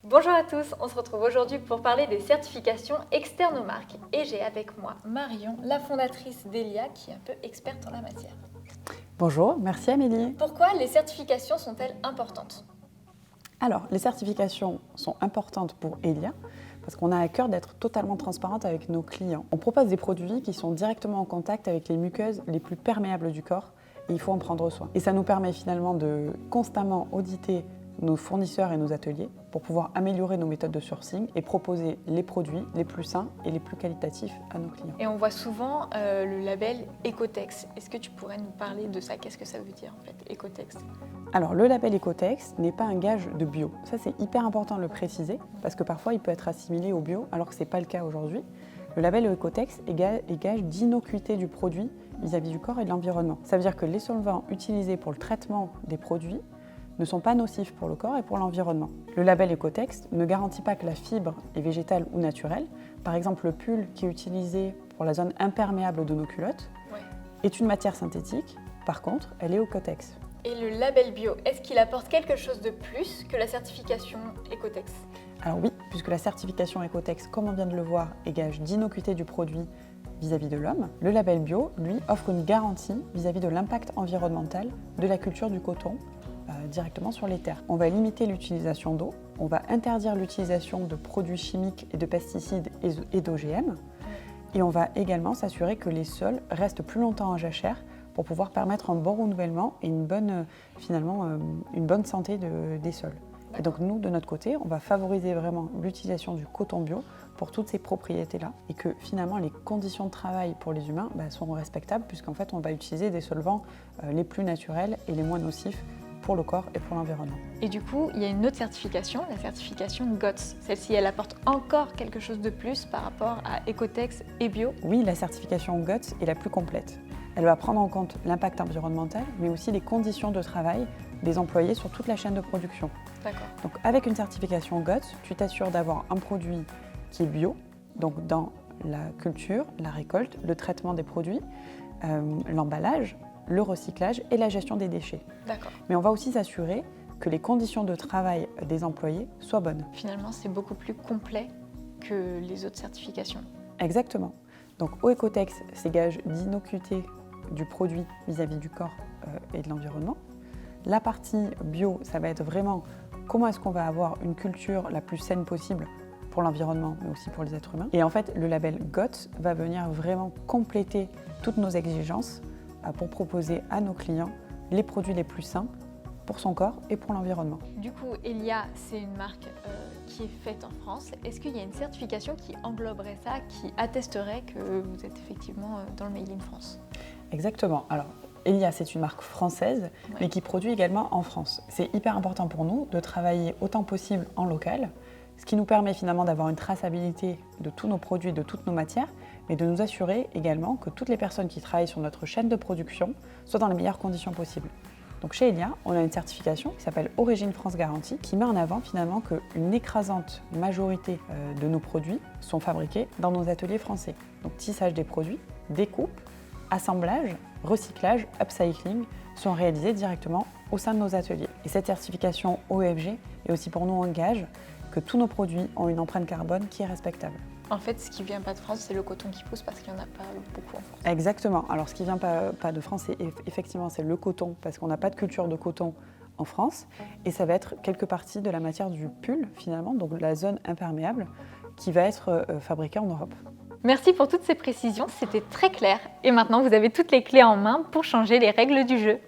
Bonjour à tous, on se retrouve aujourd'hui pour parler des certifications externes aux marques. Et j'ai avec moi Marion, la fondatrice d'Elia, qui est un peu experte en la matière. Bonjour, merci Amélie. Pourquoi les certifications sont-elles importantes ? Alors, les certifications sont importantes pour Elia parce qu'on a à cœur d'être totalement transparente avec nos clients. On propose des produits qui sont directement en contact avec les muqueuses les plus perméables du corps et il faut en prendre soin. Et ça nous permet finalement de constamment auditer nos fournisseurs et nos ateliers pour pouvoir améliorer nos méthodes de sourcing et proposer les produits les plus sains et les plus qualitatifs à nos clients. Et on voit souvent le label Ecotex. Est-ce que tu pourrais nous parler de ça ? Qu'est-ce que ça veut dire en fait, Ecotex ? Alors, le label Ecotex n'est pas un gage de bio. Ça, c'est hyper important de le préciser parce que parfois, il peut être assimilé au bio alors que ce n'est pas le cas aujourd'hui. Le label Ecotex est gage d'innocuité du produit vis-à-vis du corps et de l'environnement. Ça veut dire que les solvants utilisés pour le traitement des produits ne sont pas nocifs pour le corps et pour l'environnement. Le label Ecotex ne garantit pas que la fibre est végétale ou naturelle. Par exemple, le pull qui est utilisé pour la zone imperméable de nos culottes est une matière synthétique. Par contre, elle est Ecotex. Et le label bio, est-ce qu'il apporte quelque chose de plus que la certification Ecotex ? Alors oui, puisque la certification Ecotex, comme on vient de le voir, est gage d'innocuité du produit vis-à-vis de l'homme, le label bio, lui, offre une garantie vis-à-vis de l'impact environnemental de la culture du coton directement sur les terres. On va limiter l'utilisation d'eau, on va interdire l'utilisation de produits chimiques et de pesticides et d'OGM, et on va également s'assurer que les sols restent plus longtemps en jachère pour pouvoir permettre un bon renouvellement et une bonne santé des sols. Et donc nous, de notre côté, on va favoriser vraiment l'utilisation du coton bio pour toutes ces propriétés-là et que finalement les conditions de travail pour les humains sont respectables puisqu'en fait on va utiliser des solvants les plus naturels et les moins nocifs pour le corps et pour l'environnement. Et du coup, il y a une autre certification, la certification GOTS. Celle-ci, elle apporte encore quelque chose de plus par rapport à Ecotex et bio ? Oui, la certification GOTS est la plus complète. Elle va prendre en compte l'impact environnemental, mais aussi les conditions de travail des employés sur toute la chaîne de production. D'accord. Donc avec une certification GOTS, tu t'assures d'avoir un produit qui est bio, donc dans la culture, la récolte, le traitement des produits, l'emballage, le recyclage et la gestion des déchets. D'accord. Mais on va aussi s'assurer que les conditions de travail des employés soient bonnes. Finalement, c'est beaucoup plus complet que les autres certifications. Exactement. Donc au Ecotex, c'est gage d'innocuité du produit vis-à-vis du corps et de l'environnement. La partie bio, ça va être vraiment comment est-ce qu'on va avoir une culture la plus saine possible pour l'environnement, mais aussi pour les êtres humains. Et en fait, le label GOTS va venir vraiment compléter toutes nos exigences pour proposer à nos clients les produits les plus sains pour son corps et pour l'environnement. Du coup, Elia, c'est une marque qui est faite en France. Est-ce qu'il y a une certification qui engloberait ça, qui attesterait que vous êtes effectivement dans le Made in France ? Exactement. Alors, Elia, c'est une marque française, mais qui produit également en France. C'est hyper important pour nous de travailler autant possible en local, ce qui nous permet finalement d'avoir une traçabilité de tous nos produits, de toutes nos matières, mais de nous assurer également que toutes les personnes qui travaillent sur notre chaîne de production soient dans les meilleures conditions possibles. Donc chez Elia, on a une certification qui s'appelle Origine France Garantie, qui met en avant finalement qu'une écrasante majorité de nos produits sont fabriqués dans nos ateliers français. Donc tissage des produits, découpe, assemblage, recyclage, upcycling sont réalisés directement au sein de nos ateliers. Et cette certification OEFG est aussi pour nous un gage que tous nos produits ont une empreinte carbone qui est respectable. En fait, ce qui ne vient pas de France, c'est le coton qui pousse parce qu'il n'y en a pas beaucoup en France. Exactement. Alors, ce qui ne vient pas de France, effectivement, c'est le coton, parce qu'on n'a pas de culture de coton en France. Et ça va être quelques parties de la matière du pull, finalement, donc la zone imperméable, qui va être fabriquée en Europe. Merci pour toutes ces précisions, c'était très clair. Et maintenant, vous avez toutes les clés en main pour changer les règles du jeu.